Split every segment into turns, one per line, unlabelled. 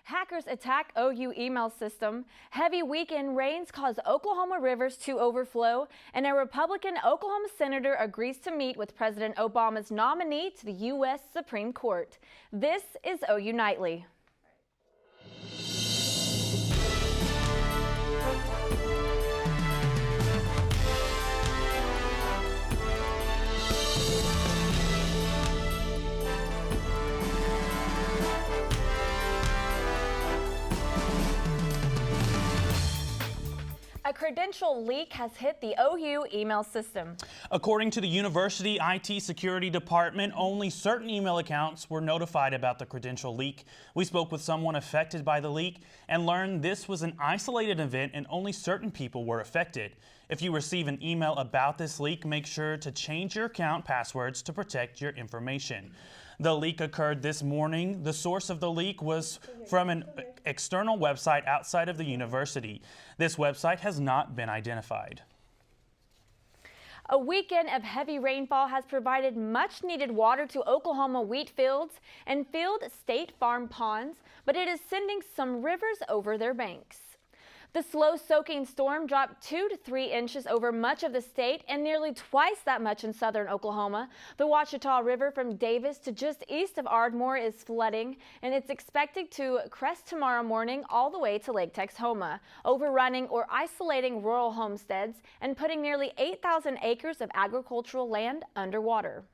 Hackers attack OU email system. Heavy weekend rains cause Oklahoma rivers to overflow. And a Republican Oklahoma senator agrees to meet with President Obama's nominee to the U.S. Supreme Court. This is OU Nightly. A credential leak has hit the OU email system.
According to the university IT security department, only certain email accounts were notified about the credential leak. We spoke with someone affected by the leak and learned this was an isolated event and only certain people were affected. If you receive an email about this leak, make sure to change your account passwords to protect your information. The leak occurred this morning. The source of the leak was from an external website outside of the university. This website has not been identified.
A weekend of heavy rainfall has provided much needed water to Oklahoma wheat fields and filled State Farm ponds, but it is sending some rivers over their banks. The slow-soaking storm dropped 2 to 3 inches over much of the state and nearly twice that much in southern Oklahoma. The Ouachita River from Davis to just east of Ardmore is flooding, and it's expected to crest tomorrow morning all the way to Lake Texhoma, overrunning or isolating rural homesteads and putting nearly 8,000 acres of agricultural land underwater.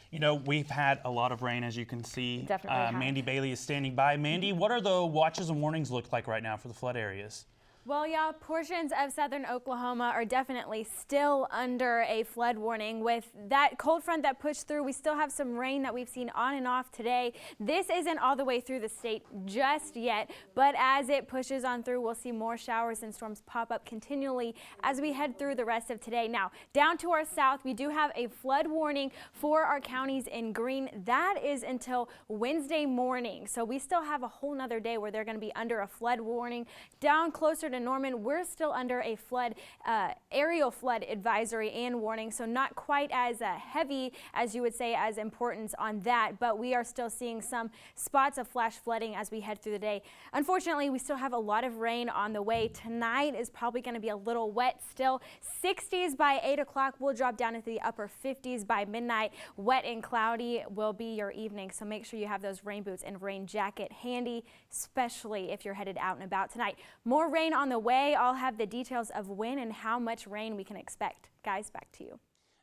You know, we've had a lot of rain, as you can see.
Definitely
Mandy Bailey is standing by. Mandy, what are the watches and warnings look like right now for the flood areas?
Well, yeah, portions of southern Oklahoma are definitely still under a flood warning. With that cold front that pushed through, we still have some rain that we've seen on and off today. This isn't all the way through the state just yet, but as it pushes on through, we'll see more showers and storms pop up continually as we head through the rest of today. Now, down to our south, we do have a flood warning for our counties in green. That is until Wednesday morning. So we still have a whole nother day where they're going to be under a flood warning. Down closer to Norman, we're still under a flood, aerial flood advisory and warning, so not quite as heavy as you would say as importance on that, but we are still seeing some spots of flash flooding as we head through the day. Unfortunately, we still have a lot of rain on the way. Tonight is probably going to be a little wet still. 60s by 8 o'clock, we'll drop down into the upper 50s by midnight. Wet and cloudy will be your evening, so make sure you have those rain boots and rain jacket handy, especially if you're headed out and about tonight. More rain on the way. I'll have the details of when and how much rain we can expect. Guys, back to you.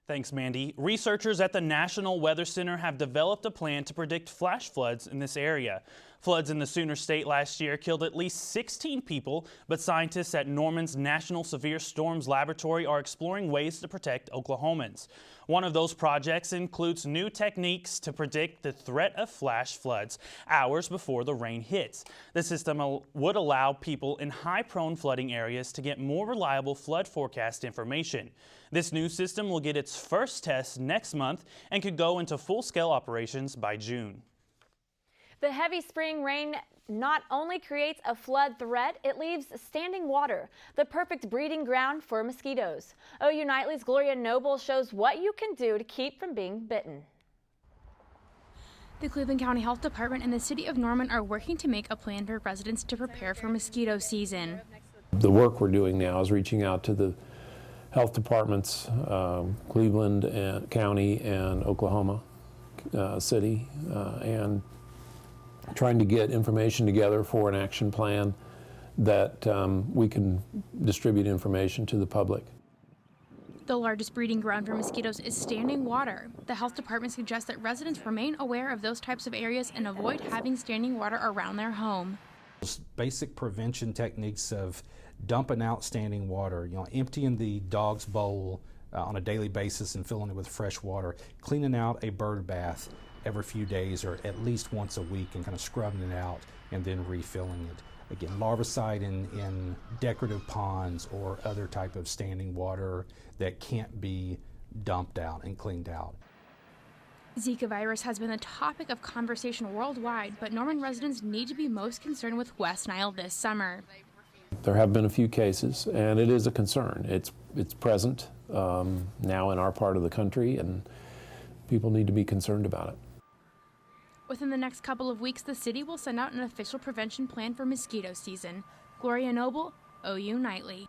Thanks, Mandy. Researchers at the National Weather Center have developed a plan to predict flash floods in this area. Floods in the Sooner State last year killed at least 16 people, but scientists at Norman's National Severe Storms Laboratory are exploring ways to protect Oklahomans. One of those projects includes new techniques to predict the threat of flash floods hours before the rain hits. The system would allow people in high-prone flooding areas to get more reliable flood forecast information. This new system will get its first test next month and could go into full-scale operations by June.
The heavy spring rain not only creates a flood threat, it leaves standing water, the perfect breeding ground for mosquitoes. OU Nightly's Gloria Noble shows what you can do to keep from being bitten.
The Cleveland County Health Department and the City of Norman are working to make a plan for residents to prepare for mosquito season.
The work we're doing now is reaching out to the health departments, Cleveland and County and Oklahoma City, and trying to get information together for an action plan that we can distribute information to the public.
The largest breeding ground for mosquitoes is standing water. The health department suggests that residents remain aware of those types of areas and avoid having standing water around their home.
Basic prevention techniques of dumping out standing water, emptying the dog's bowl on a daily basis and filling it with fresh water, cleaning out a bird bath every few days or at least once a week and kind of scrubbing it out and then refilling it. Again, larvicide in decorative ponds or other type of standing water that can't be dumped out and cleaned out.
Zika virus has been a topic of conversation worldwide, but Norman residents need to be most concerned with West Nile this summer.
There have been a few cases, and it is a concern. It's present now in our part of the country, and people need to be concerned about it.
Within the next couple of weeks, the city will send out an official prevention plan for mosquito season. Gloria Noble, OU Nightly.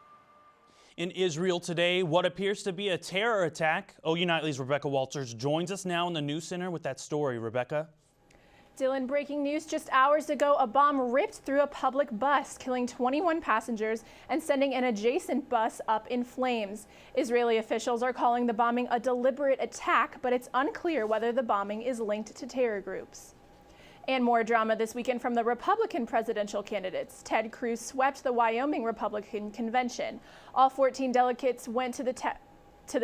In Israel today, what appears to be a terror attack. OU Nightly's Rebecca Walters joins us now in the news center with that story. Rebecca.
Dylan, breaking news just hours ago, a bomb ripped through a public bus, killing 21 passengers and sending an adjacent bus up in flames. Israeli officials are calling the bombing a deliberate attack, but it's unclear whether the bombing is linked to terror groups. And more drama this weekend from the Republican presidential candidates. Ted Cruz swept the Wyoming Republican convention. All 14 delegates went to the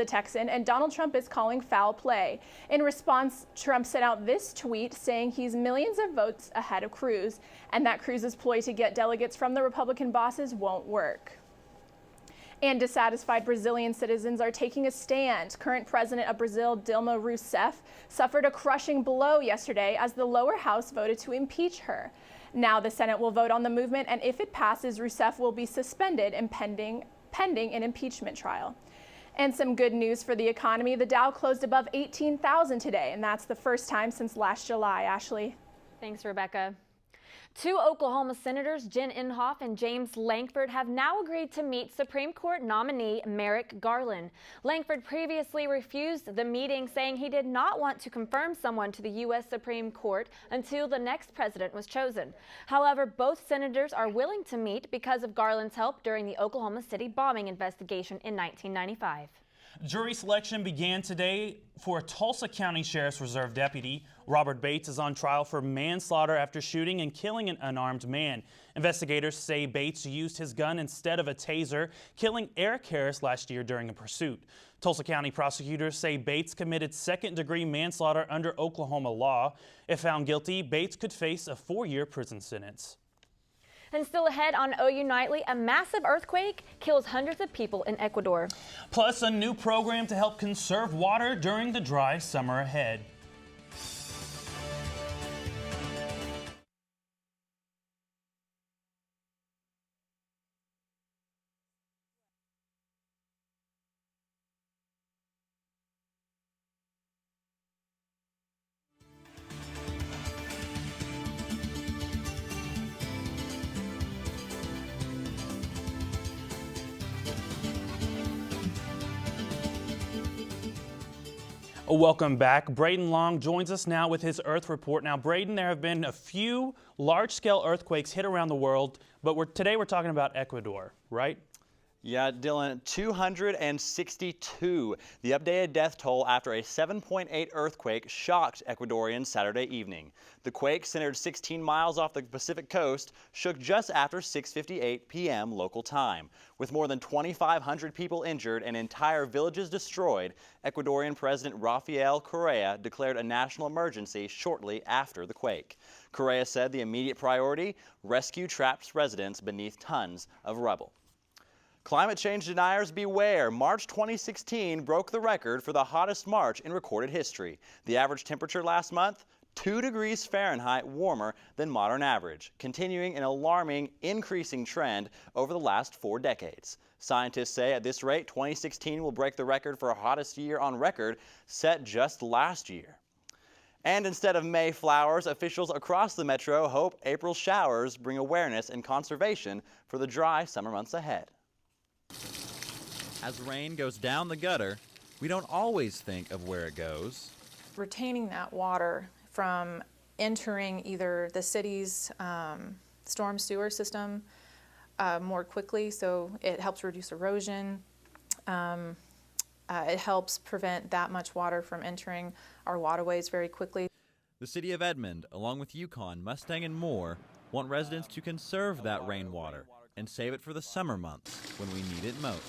Texan, and Donald Trump is calling foul play. In response, Trump sent out this tweet saying he's millions of votes ahead of Cruz, and that Cruz's ploy to get delegates from the Republican bosses won't work. And dissatisfied Brazilian citizens are taking a stand. Current president of Brazil, Dilma Rousseff, suffered a crushing blow yesterday as the lower house voted to impeach her. Now the Senate will vote on the movement, and if it passes, Rousseff will be suspended and pending an impeachment trial. And some good news for the economy. The Dow closed above 18,000 today, and that's the first time since last July. Ashley.
Thanks, Rebecca. Two Oklahoma senators, Jen Inhofe and James Lankford, have now agreed to meet Supreme Court nominee Merrick Garland. Lankford previously refused the meeting, saying he did not want to confirm someone to the U.S. Supreme Court until the next president was chosen. However, both senators are willing to meet because of Garland's help during the Oklahoma City bombing investigation in 1995.
Jury selection began today for a Tulsa County Sheriff's Reserve deputy. Robert Bates is on trial for manslaughter after shooting and killing an unarmed man. Investigators say Bates used his gun instead of a taser, killing Eric Harris last year during a pursuit. Tulsa County prosecutors say Bates committed second-degree manslaughter under Oklahoma law. If found guilty, Bates could face a 4-year prison sentence.
And still ahead on OU Nightly, a massive earthquake kills hundreds of people in Ecuador.
Plus, a new program to help conserve water during the dry summer ahead. Welcome back. Braden Long joins us now with his Earth Report. Now, Braden, there have been a few large-scale earthquakes hit around the world, but today we're talking about Ecuador, right?
Yeah, Dylan, 262. The updated death toll after a 7.8 earthquake shocked Ecuadorians Saturday evening. The quake, centered 16 miles off the Pacific coast, shook just after 6:58 p.m. local time. With more than 2,500 people injured and entire villages destroyed, Ecuadorian President Rafael Correa declared a national emergency shortly after the quake. Correa said the immediate priority, rescue trapped residents beneath tons of rubble. Climate change deniers beware. March 2016 broke the record for the hottest March in recorded history. The average temperature last month, 2 degrees Fahrenheit warmer than modern average, continuing an alarming, increasing trend over the last 4 decades. Scientists say at this rate, 2016 will break the record for hottest year on record set just last year. And instead of May flowers, officials across the metro hope April showers bring awareness and conservation for the dry summer months ahead. As rain goes down the gutter, we don't always think of where it goes.
Retaining that water from entering either the city's storm sewer system more quickly, so it helps reduce erosion. It helps prevent that much water from entering our waterways very quickly.
The city of Edmond, along with Yukon, Mustang, and more, want residents to conserve that rainwater and save it for the summer months when we need it most.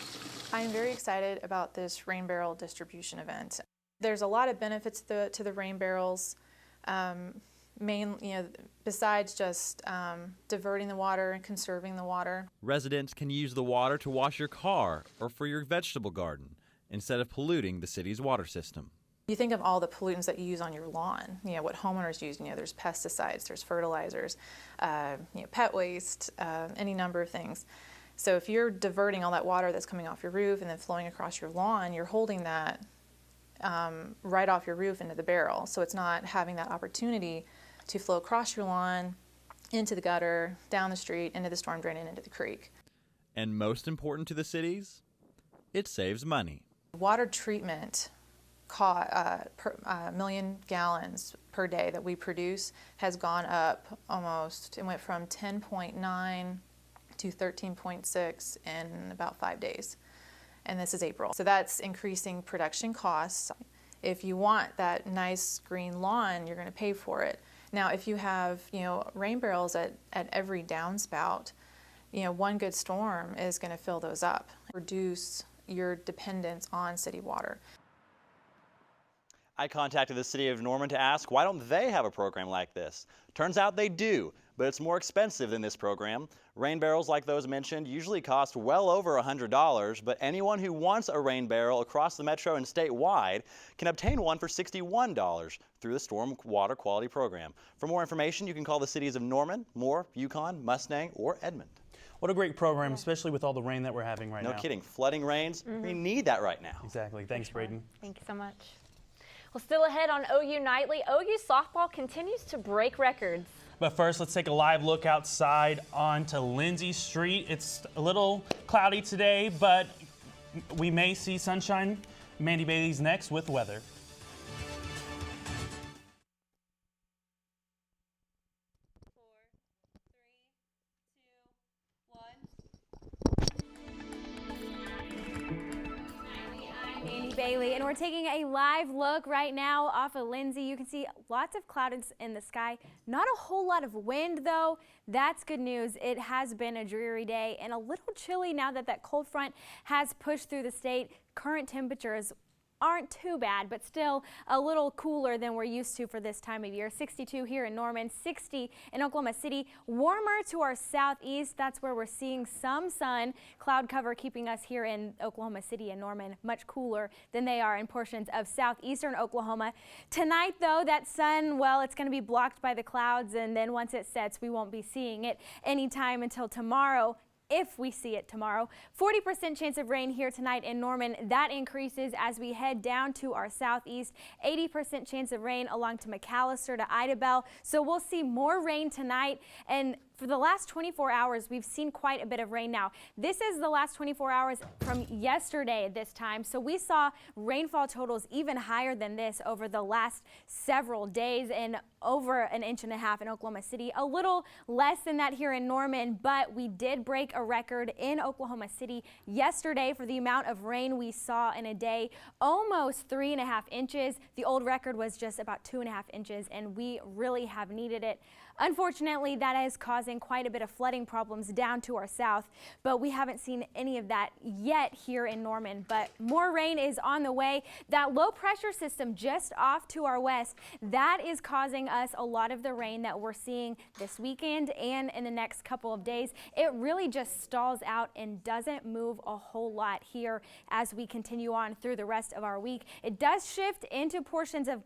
I am very excited about this rain barrel distribution event. There's a lot of benefits to the rain barrels, besides just diverting the water and conserving the water. Residents can use the water to wash your car or for your vegetable garden instead of polluting the city's water system. You think of all the pollutants that you use on your lawn, what homeowners use, there's pesticides, there's fertilizers, pet waste, any number of things. So if you're diverting all that water that's coming off your roof and then flowing across your lawn, you're holding that right off your roof into the barrel. So it's not having that opportunity
to flow across your lawn, into the gutter, down the street, into the storm drain, and into the creek.
And most important to the cities, it saves money.
Water treatment per million gallons per day that we produce has gone up almost. It went from 10.9 to 13.6 in about 5 days. And this is April. So that's increasing production costs. If you want that nice green lawn, you're going to pay for it. Now, if you have, rain barrels at every downspout, one good storm is going to fill those up. Reduce your dependence on city water.
I contacted the city of Norman to ask why don't they have a program like this. Turns out they do, but it's more expensive than this program. Rain barrels like those mentioned usually cost well over $100, but anyone who wants a rain barrel across the metro and statewide can obtain one for $61 through the Storm Water Quality Program. For more information, you can call the cities of Norman, Moore, Yukon, Mustang, or Edmond.
What a great program, especially with all the rain that we're having right now.
No kidding. Flooding rains, we need that right now.
Exactly. Thanks, Braden.
Thank you so much. Well, still ahead on OU Nightly, OU softball continues to break records.
But first, let's take a live look outside onto Lindsay Street. It's a little cloudy today, but we may see sunshine. Mandy Bailey's next with weather.
Bailey, and we're taking a live look right now off of Lindsay. You can see lots of clouds in the sky. Not a whole lot of wind, though. That's good news. It has been a dreary day and a little chilly now that that cold front has pushed through the state. Current temperatures aren't too bad, but still a little cooler than we're used to for this time of year. 62 here in Norman, 60 in Oklahoma City. Warmer to our southeast. That's where we're seeing some sun. Cloud cover keeping us here in Oklahoma City and Norman much cooler than they are in portions of southeastern Oklahoma. Tonight, though, that sun, well, it's going to be blocked by the clouds, and then once it sets, we won't be seeing it anytime until tomorrow. If we see it tomorrow. 40% chance of rain here tonight in Norman. That increases as we head down to our southeast. 80% chance of rain along to McAllister to Idabel. So we'll see more rain tonight. And for the last 24 hours, we've seen quite a bit of rain now. This is the last 24 hours from yesterday at this time. So we saw rainfall totals even higher than this over the last several days, and over 1.5 inches in Oklahoma City. A little less than that here in Norman, but we did break a record in Oklahoma City yesterday for the amount of rain we saw in a day, almost 3.5 inches. The old record was just about 2.5 inches, and we really have needed it. Unfortunately, that is causing quite a bit of flooding problems down to our south, but we haven't seen any of that yet here in Norman. But more rain is on the way. That low pressure system just off to our west, that is causing us a lot of the rain that we're seeing this weekend and in the next couple of days. It really just stalls out and doesn't move a whole lot here as we continue on through the rest of our week. It does shift into portions of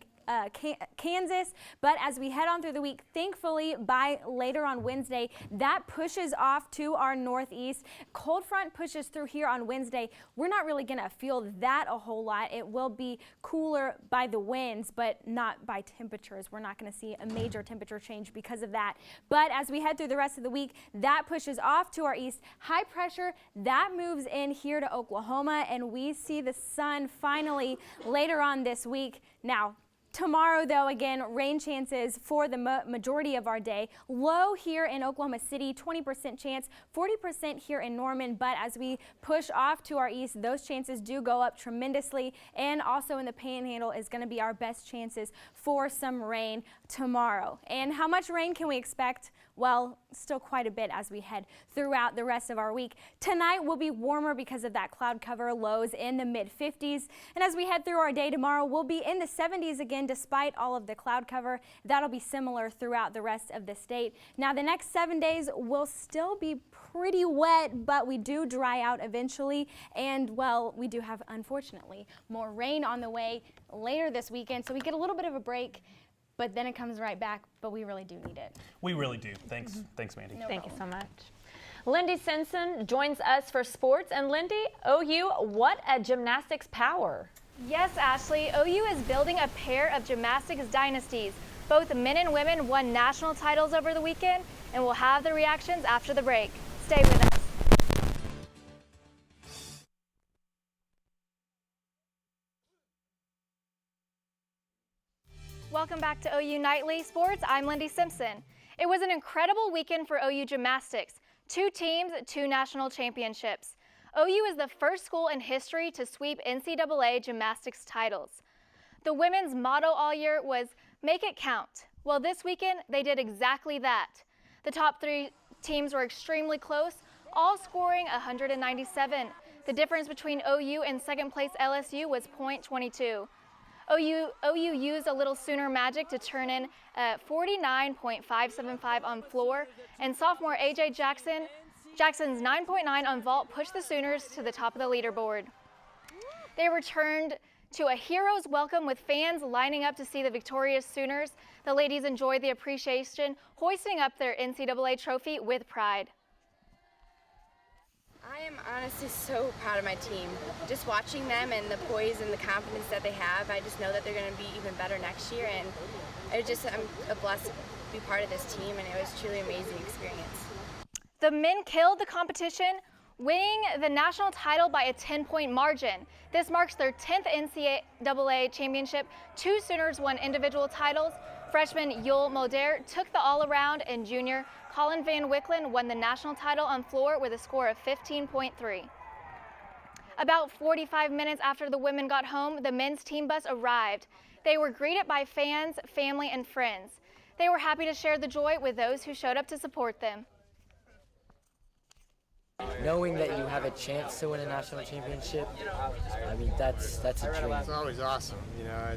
Kansas, but as we head on through the week, thankfully by later on Wednesday, that pushes off to our northeast. Cold front pushes through here on Wednesday. We're not really going to feel that a whole lot. It will be cooler by the winds, but not by temperatures. We're not going to see a major temperature change because of that. But as we head through the rest of the week, that pushes off to our east. High pressure, that moves in here to Oklahoma, and we see the sun finally later on this week. Now, tomorrow, though, again, rain chances for the majority of our day. Low here in Oklahoma City, 20% chance, 40% here in Norman. But as we push off to our east, those chances do go up tremendously. And also in the Panhandle is going to be our best chances for some rain tomorrow. And how much rain can we expect? Well, still quite a bit as we head throughout the rest of our week. Tonight will be warmer because of that cloud cover, lows in the mid-50s. And as we head through our day tomorrow, we'll be in the 70s again despite all of the cloud cover. That'll be similar throughout the rest of the state. Now, the next 7 days will still be pretty wet, but we do dry out eventually. And, well, we do have, unfortunately, more rain on the way later this weekend. So we get a little bit of a break. But then it comes right back, but we really do need it.
We really do. Thanks, Thanks, Mandy.
Thank you so much. Lindy Simpson joins us for sports. And Lindy, OU, what a gymnastics power.
Yes, Ashley, OU is building a pair of gymnastics dynasties. Both men and women won national titles over the weekend, and we'll have the reactions after the break. Stay with us. Welcome back to OU Nightly Sports. I'm Lindy Simpson. It was an incredible weekend for OU gymnastics. 2 teams, 2 national championships. OU is the first school in history to sweep NCAA gymnastics titles. The women's motto all year was "Make it count." Well, this weekend they did exactly that. The top 3 teams were extremely close, all scoring 197. The difference between OU and second place LSU was .22. OU used a little Sooner magic to turn in 49.575 on floor, and sophomore AJ Jackson's 9.9 on vault pushed the Sooners to the top of the leaderboard. They returned to a hero's welcome with fans lining up to see the victorious Sooners. The ladies enjoyed the appreciation, hoisting up their NCAA trophy with pride.
I am honestly so proud of my team. Just watching them and the poise and the confidence that they have, I just know that they're going to be even better next year, and I'm blessed to be part of this team, and it was truly an amazing experience.
The men killed the competition, winning the national title by a 10-point margin. This marks their 10th NCAA championship. 2 Sooners won individual titles. Freshman Yul Mulder took the all-around, and junior Colin Van Wicklen won the national title on floor with a score of 15.3. About 45 minutes after the women got home, the men's team bus arrived. They were greeted by fans, family, and friends. They were happy to share the joy with those who showed up to support them.
Knowing that you have a chance to win a national championship, I mean, that's a dream.
It's always awesome, you know.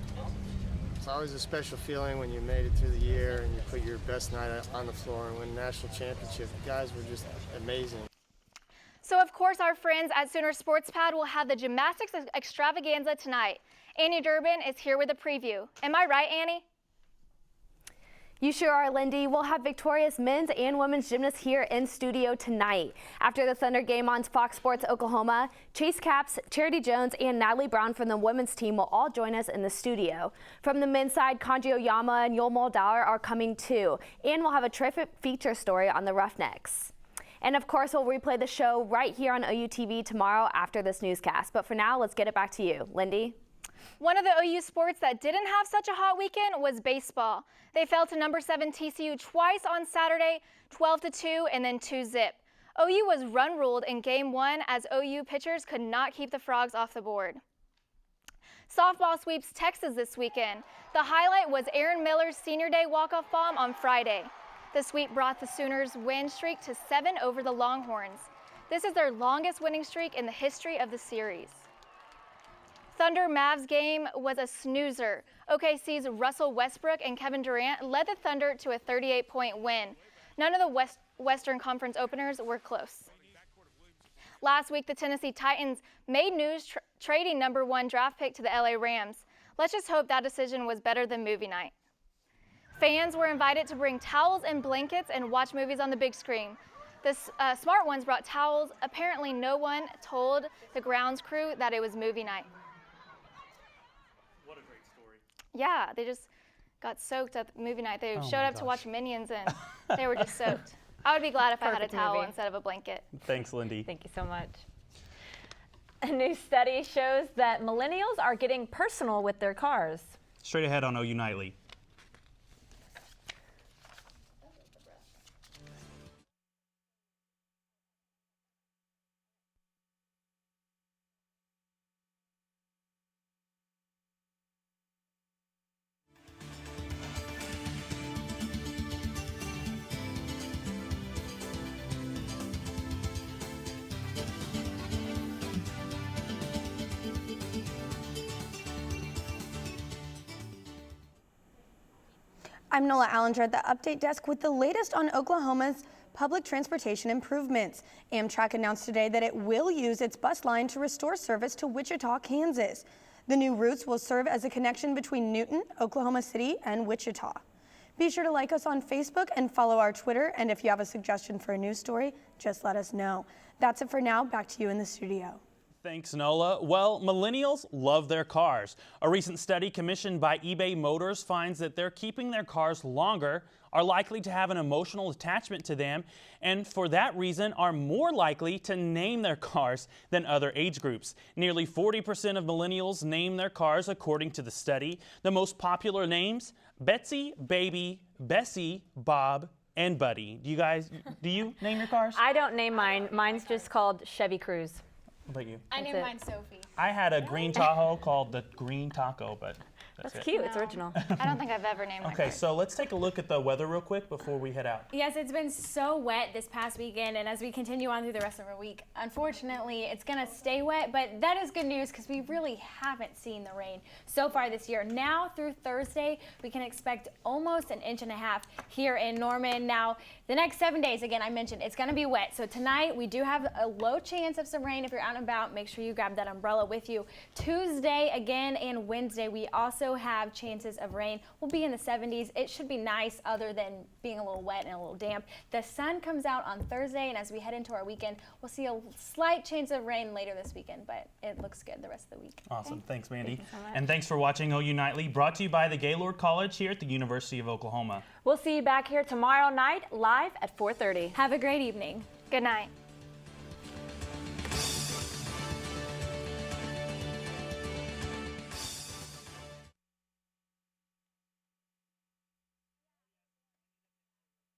It's always a special feeling when you made it through the year and you put your best night on the floor and win a national championship. The guys were just amazing.
So, of course, our friends at Sooner Sports Pad will have the gymnastics extravaganza tonight. Annie Durbin is here with a preview. Am I right, Annie?
You sure are, Lindy. We'll have victorious men's and women's gymnasts here in studio tonight. After the Thunder game on Fox Sports Oklahoma, Chase Capps, Charity Jones, and Natalie Brown from the women's team will all join us in the studio. From the men's side, Kanji Oyama and Yul Mulder are coming too, and we'll have a terrific feature story on the Roughnecks. And of course, we'll replay the show right here on OU TV tomorrow after this newscast. But for now, let's get it back to you, Lindy.
One of the OU sports that didn't have such a hot weekend was baseball. They fell to number 7 TCU twice on Saturday, 12-2 and then 2-zip. OU was run-ruled in Game 1 as OU pitchers could not keep the Frogs off the board. Softball sweeps Texas this weekend. The highlight was Aaron Miller's Senior Day walk-off bomb on Friday. The sweep brought the Sooners' win streak to 7 over the Longhorns. This is their longest winning streak in the history of the series. Thunder Mavs game was a snoozer. OKC's Russell Westbrook and Kevin Durant led the Thunder to a 38-point win. None of the Western Conference openers were close. Last week, the Tennessee Titans made news trading number 1 draft pick to the LA Rams. Let's just hope that decision was better than movie night. Fans were invited to bring towels and blankets and watch movies on the big screen. The smart ones brought towels. Apparently, no one told the grounds crew that it was movie night. Yeah, they just got soaked at the movie night. They showed up to watch Minions and they were just soaked. I would be glad if I had a towel instead of a blanket.
Thanks, Lindy.
Thank you so much. A new study shows that millennials are getting personal with their cars.
Straight ahead on OU Nightly.
I'm Nola Allinger at the Update Desk with the latest on Oklahoma's public transportation improvements. Amtrak announced today that it will use its bus line to restore service to Wichita, Kansas. The new routes will serve as a connection between Newton, Oklahoma City, and Wichita. Be sure to like us on Facebook and follow our Twitter, and if you have a suggestion for a news story, just let us know. That's it for now. Back to you in the studio.
Thanks, Nola. Well, millennials love their cars. A recent study commissioned by eBay Motors finds that they're keeping their cars longer, are likely to have an emotional attachment to them, and for that reason are more likely to name their cars than other age groups. Nearly 40% of millennials name their cars according to the study. The most popular names: Betsy, Baby, Bessie, Bob, and Buddy. Do you name your cars?
I don't name mine. Mine's just called Chevy Cruze.
What about you?
I named mine Sophie.
I had a green Tahoe called the Green Taco, but that's it.
Cute. It's original.
I don't think I've ever named my
Okay,
car.
so let's take a look at the weather real quick before we head out.
Yes, it's been so wet this past weekend, and as we continue on through the rest of our week, unfortunately, it's going to stay wet, but that is good news because we really haven't seen the rain so far this year. Now through Thursday, we can expect almost 1.5 inches here in Norman. Now, the next 7 days, again, I mentioned, it's going to be wet. So tonight, we do have a low chance of some rain. If you're out and about, make sure you grab that umbrella with you. Tuesday, again, and Wednesday, we also have chances of rain. We'll be in the 70s. It should be nice other than being a little wet and a little damp. The sun comes out on Thursday, and as we head into our weekend, we'll see a slight chance of rain later this weekend, but it looks good the rest of the week.
Awesome.
Okay.
Thanks, Mandy.
Thank you so much.
And thanks for watching OU Nightly, brought to you by the Gaylord College here at the University of Oklahoma.
We'll see you back here tomorrow night live at 4:30.
Have a great evening.
Good night.